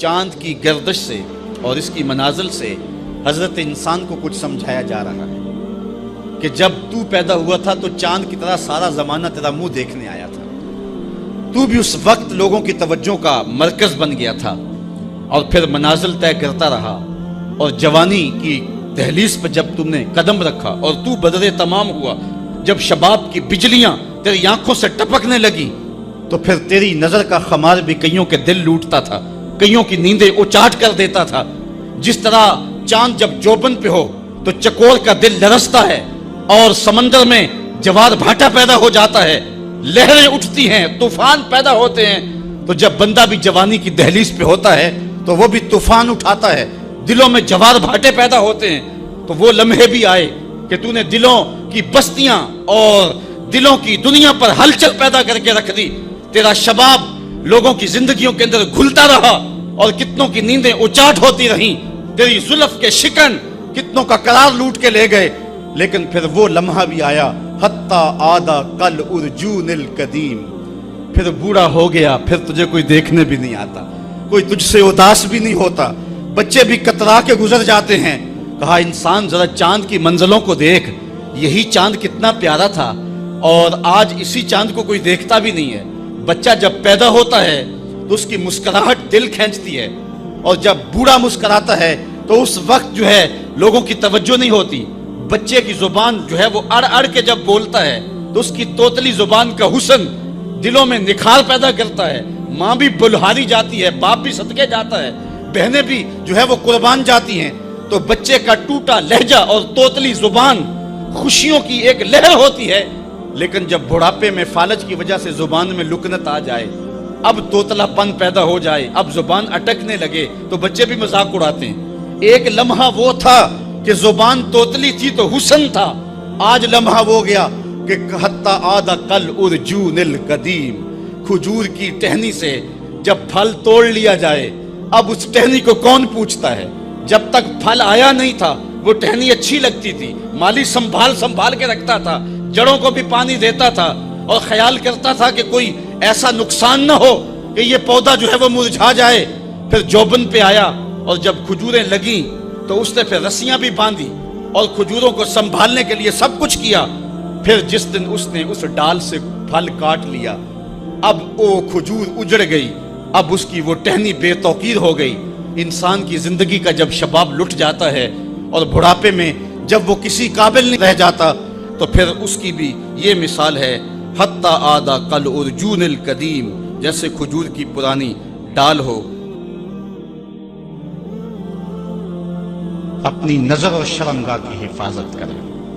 چاند کی گردش سے اور اس کی منازل سے حضرت انسان کو کچھ سمجھایا جا رہا ہے کہ جب تو پیدا ہوا تھا تو چاند کی طرح سارا زمانہ تیرا منہ دیکھنے آیا تھا، تو بھی اس وقت لوگوں کی توجہ کا مرکز بن گیا تھا اور پھر منازل طے کرتا رہا، اور جوانی کی دہلیز پر جب تم نے قدم رکھا اور تو بدر تمام ہوا، جب شباب کی بجلیاں تیری آنکھوں سے ٹپکنے لگی تو پھر تیری نظر کا خمار بھی کئیوں کے دل لوٹتا تھا، کئیوں کی نیندیں اچاٹ کر دیتا تھا۔ جس طرح چاند جب جوبن پہ ہو تو چکور کا دل لرزتا ہے اور سمندر میں جوار بھاٹا پیدا ہو جاتا ہے، لہریں اٹھتی ہیں، طوفان پیدا ہوتے ہیں، تو جب بندہ بھی جوانی کی دہلیز پہ ہوتا ہے تو وہ بھی طوفان اٹھاتا ہے، دلوں میں جوار بھاٹے پیدا ہوتے ہیں۔ تو وہ لمحے بھی آئے کہ تو نے دلوں کی بستیاں اور دلوں کی دنیا پر ہلچل پیدا کر کے رکھ دی، تیرا شباب لوگوں کی زندگیوں کے اندر گھلتا رہا اور کتنوں کی نیندیں اچاٹ ہوتی رہیں، تیری زلف کے شکن کتنوں کا قرار لوٹ کے لے گئے، لیکن پھر وہ لمحہ بھی آیا حتی آدھا کل ارجون القدیم، پھر بوڑھا ہو گیا، پھر تجھے کوئی دیکھنے بھی نہیں آتا، کوئی تجھ سے اداس بھی نہیں ہوتا، بچے بھی کترا کے گزر جاتے ہیں۔ کہا انسان ذرا چاند کی منزلوں کو دیکھ، یہی چاند کتنا پیارا تھا اور آج اسی چاند کو کوئی دیکھتا بھی نہیں ہے۔ بچہ جب پیدا ہوتا ہے تو اس کی مسکراہٹ دل کھینچتی ہے، اور جب بوڑھا مسکراتا ہے تو اس وقت جو ہے لوگوں کی توجہ نہیں ہوتی۔ بچے کی زبان جو ہے وہ اڑ اڑ کے جب بولتا ہے تو اس کی توتلی زبان کا حسن دلوں میں نکھار پیدا کرتا ہے، ماں بھی بلہاری جاتی ہے، باپ بھی صدقے جاتا ہے، بہنیں بھی جو ہے وہ قربان جاتی ہیں۔ تو بچے کا ٹوٹا لہجہ اور توتلی زبان خوشیوں کی ایک لہر ہوتی ہے، لیکن جب بڑھاپے میں فالج کی وجہ سے زبان میں لکنت آ جائے، اب توتلا پن پیدا ہو جائے، اب زبان اٹکنے لگے تو بچے بھی مذاق اڑاتے ہیں۔ ایک لمحہ وہ تھا کہ زبان توتلی تھی تو حسن تھا، آج لمحہ وہ گیا کہ حتی آدھا کل ارجون القدیم، کھجور کی ٹہنی سے جب پھل توڑ لیا جائے اب اس ٹہنی کو کون پوچھتا ہے؟ جب تک پھل آیا نہیں تھا وہ ٹہنی اچھی لگتی تھی، مالی سنبھال کے رکھتا تھا، جڑوں کو بھی پانی دیتا تھا اور خیال کرتا تھا کہ کوئی ایسا نقصان نہ ہو کہ یہ پودا جو ہے وہ مرجھا جائے۔ پھر جوبن پہ آیا اور جب کھجوریں لگیں تو اس نے پھر رسیاں بھی باندھی اور کھجوروں کو سنبھالنے کے لیے سب کچھ کیا۔ پھر جس دن اس نے اس ڈال سے پھل کاٹ لیا، اب وہ کھجور اجڑ گئی، اب اس کی وہ ٹہنی بے توقیر ہو گئی۔ انسان کی زندگی کا جب شباب لٹ جاتا ہے اور بڑھاپے میں جب وہ کسی قابل نہیں رہ جاتا تو پھر اس کی بھی یہ مثال ہے حتی آدھا کل ارجون القدیم، جیسے کھجور کی پرانی ڈال ہو۔ اپنی نظر اور شرمگاہ کی حفاظت کریں۔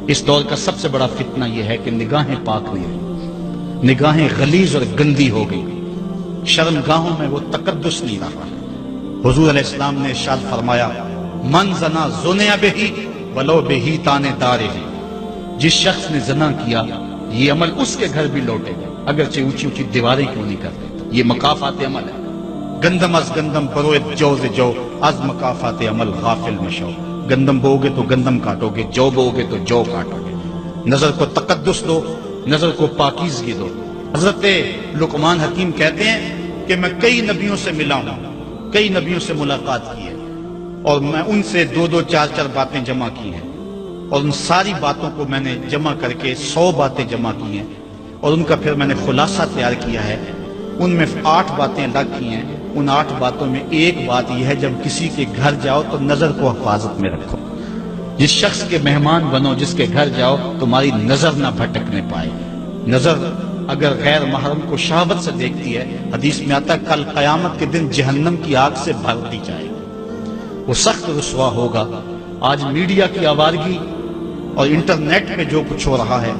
اس دور کا سب سے بڑا فتنہ یہ ہے کہ نگاہیں پاک نہیں رہی، نگاہیں غلیظ اور گندی ہو گئی، شرمگاہوں میں وہ تقدس نہیں رہا۔ حضور علیہ السلام نے ارشاد فرمایا من زنا زنیا بہی ولو بہی تانے دارے، جس شخص نے زنا کیا یہ عمل اس کے گھر بھی لوٹے گا، اگرچہ اونچی اونچی دیواریں کیوں نہیں کرتے۔ یہ مکافات عمل ہے۔ گندم از گندم بروید جو ز جو از مکافات عمل غافل مشو، گندم بو گے تو گندم کاٹو گے، جو بو گے تو جو کاٹو گے۔ نظر کو تقدس دو، نظر کو پاکیزگی دو۔ حضرت لقمان حکیم کہتے ہیں کہ میں کئی نبیوں سے ملا ہوں، کئی نبیوں سے ملاقات کی ہے، اور میں ان سے دو چار باتیں جمع کی ہیں، اور ان ساری باتوں کو میں نے جمع کر کے 100 باتیں جمع کی ہیں، اور ان کا پھر میں نے خلاصہ تیار کیا ہے۔ ان میں 8 باتیں الگ کی ہیں، ان 8 باتوں میں ایک بات یہ ہے جب کسی کے گھر جاؤ تو نظر کو حفاظت میں رکھو۔ جس شخص کے مہمان بنو، جس کے گھر جاؤ، تمہاری نظر نہ بھٹکنے پائے۔ نظر اگر غیر محرم کو شہوت سے دیکھتی ہے، حدیث میں آتا ہے کل قیامت کے دن جہنم کی آگ سے بھر دی جائے گی، وہ سخت رسوا ہوگا۔ آج میڈیا کی آوارگی اور انٹرنیٹ پہ جو کچھ ہو رہا ہے،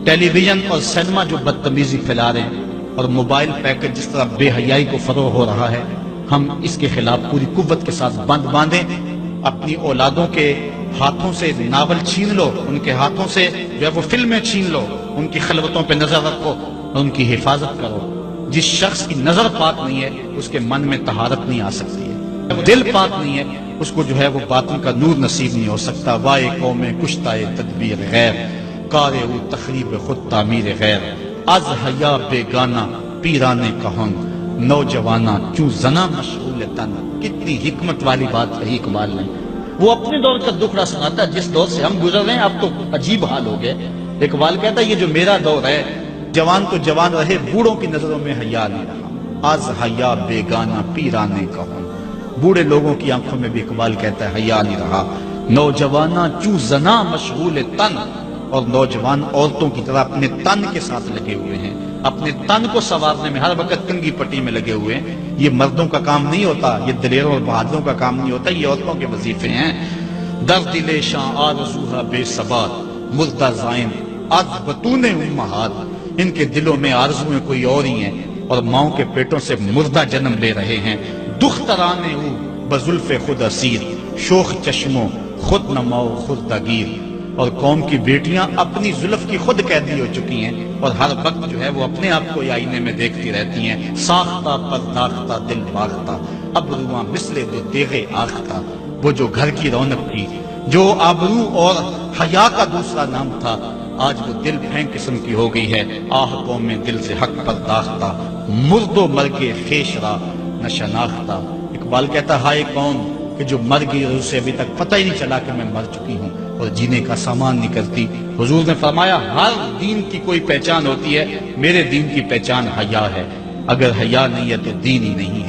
ٹیلی ویژن اور سینما جو بدتمیزی پھیلا رہے ہیں، اور موبائل پیکج جس طرح بے حیائی کو فروغ ہو رہا ہے، ہم اس کے خلاف پوری قوت کے ساتھ بند باندھیں۔ اپنی اولادوں کے ہاتھوں سے ناول چھین لو، ان کے ہاتھوں سے جو ہے وہ فلمیں چھین لو، ان کی خلوتوں پہ نظر رکھو اور ان کی حفاظت کرو۔ جس شخص کی نظر پاک نہیں ہے اس کے من میں طہارت نہیں آ سکتی ہے، دل پاک نہیں ہے اس کو جو ہے وہ باطن کا نور نصیب نہیں ہو سکتا۔ وائے قوم کشتائے تدبیر غیر، کارے تخریب خود تعمیر غیر، از حیا بیگانہ پیرانے کہن، نوجوانا چوں زنا مشغول تن. کتنی حکمت والی بات کہی اقبال نے. وہ اپنے دور کا دکھڑا سناتا ہے جس دور سے ہم گزر رہے ہیں. اب تو عجیب حال ہو گئے. اقبال کہتا ہے یہ جو میرا دور ہے، جوان تو جوان رہے، بوڑھوں کی نظروں میں حیا نہیں رہا. آز حیا بیگانہ پیرانے کا ہوں. بوڑھے لوگوں کی آنکھوں میں بھی اقبال کہتا ہے حیا نہیں رہا. نوجوانا چوں زنا مشغول تن، اور نوجوان عورتوں کی طرح اپنے تن کے ساتھ لگے ہوئے ہیں، اپنے تن کو سنوارنے میں ہر وقت کنگھی پٹی میں لگے ہوئے ہیں. یہ مردوں کا کام نہیں ہوتا، یہ دلیروں اور بہادروں کا کام نہیں ہوتا، یہ عورتوں کے وظیفے ہیں. در دل شاں آرزوہا بے ثبات مردہ زائن از بطون امہات. ان کے دلوں میں آرزویں کوئی اور ہی ہیں اور ماؤں کے پیٹوں سے مردہ جنم لے رہے ہیں. دخترانے او بزلف خود اسیر شوخ چشموں خود نماؤ خود دگیر. اور قوم کی بیٹیاں اپنی زلف کی خود قیدی ہو چکی ہیں اور ہر وقت جو ہے وہ اپنے آپ کو آئینے میں دیکھتی رہتی ہیں. ساختہ پرداختہ دل باختہ ابرواں مثل دو تیغے آختہ. وہ جو گھر کی رونق تھی، جو آبرو اور حیا کا دوسرا نام تھا، آج وہ دل پھینک قسم کی ہو گئی ہے. آہ قوم میں دل سے حق پرداختہ مرد و مرگے خیش را نہ شناختہ. اقبال کہتا ہائے قوم کہ جو مر گئی اور اسے ابھی تک پتہ ہی نہیں چلا کہ میں مر چکی ہوں اور جینے کا سامان نہیں کرتی. حضور نے فرمایا ہر دین کی کوئی پہچان ہوتی ہے، میرے دین کی پہچان حیا ہے. اگر حیا نہیں ہے تو دین ہی نہیں ہے.